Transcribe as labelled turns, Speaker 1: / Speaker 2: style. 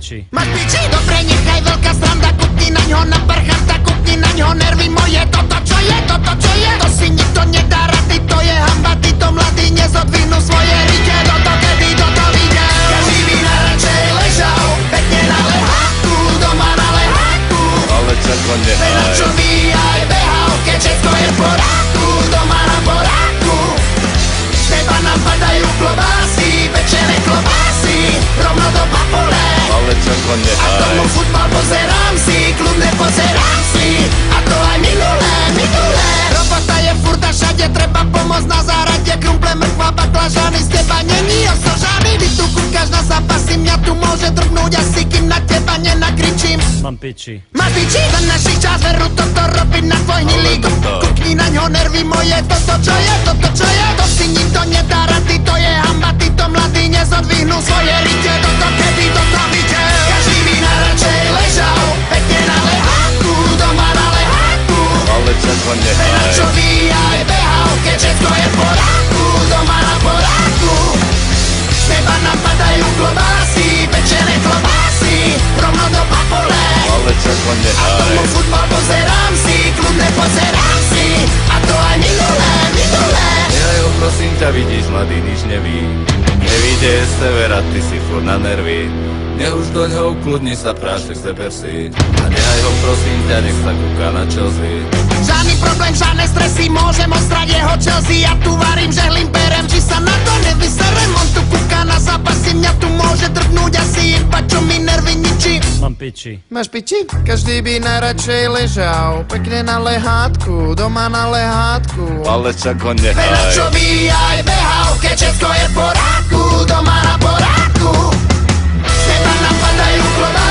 Speaker 1: piči.
Speaker 2: Máš piči? Dobre, nechaj veľká sranda, kukni na ňo, na parchanta, kukni na ňo, nervy moje, toto čo je, toto čo je? To si nikto nedá rady, to je hamba, títo mladí nezodvihnú svoje rite, toto kedy toto vyjde. Každý by najradšej ležal, pekne na leháku, doma na leháku.
Speaker 3: Ale čako nehaj.
Speaker 2: Na čo by aj behal, keď všetko je v poráku, doma na poráku. Teba napadajú klobásy, pečené klobásy, rovno do papole.
Speaker 3: Ale čako
Speaker 2: A
Speaker 3: nehaj.
Speaker 2: tomu futbal pozerám si, kľudne pozerám si. A to aj minulé. Robota je furt a všade, treba pomôcť na záhrade. Krumple, mrkva, baklažany, z teba není osožaný. Vy tu kúkaš na zápasy, mňa tu môže drgnúť asi, kým na teba nenakričím.
Speaker 1: Mám piči.
Speaker 2: Máš piči? Za našich čas veru toto robiť na tvoj hnilý. Kukni na ňo, nervy moje, toto čo je, toto čo je? To si nikto nedá rady, to je hamba, títo mladí nezodvihnú svoje rite. Toto kedy toto videl. Každý by najradšej ležal, pekne na leháku, doma na leháku.
Speaker 3: Ale čako
Speaker 2: Na
Speaker 3: nehaj.
Speaker 2: čo by aj behal, keď všetko je v poráku, doma na poráku. Teba napadajú klobásy, pečené klobásy, rovno do papole.
Speaker 3: Ale čako
Speaker 2: A
Speaker 3: nehaj.
Speaker 2: tomu futbal pozerám si, kľudne pozerám si. A to aj minulé.
Speaker 3: Nehaj ho prosím ťa, vidíš, mladý nič neví. Nevíde je severa, ty si furt na nervy. Nech už doňho ukludni sa, prášek zeber si. A nehaj ho prosím ťa, nech sa kúka na Chelsea.
Speaker 2: Žiadny problém, žiadne stresy, môžem ostrať jeho Chelsea. Ja tu varím, že berem, či sa na to nevyserem. On tu kúka na zápasy, mňa tu môže drgnúť asi iba, čo mi nervy ničí.
Speaker 1: Mám piči.
Speaker 2: Máš piči? Každý by najradšej ležal, pekne na lehátku, doma na lehátku.
Speaker 3: Ale čako
Speaker 2: Na
Speaker 3: nehaj.
Speaker 2: čo by aj behal, keď všetko je v poráku, doma na poráku. Teba napadajú klobásy.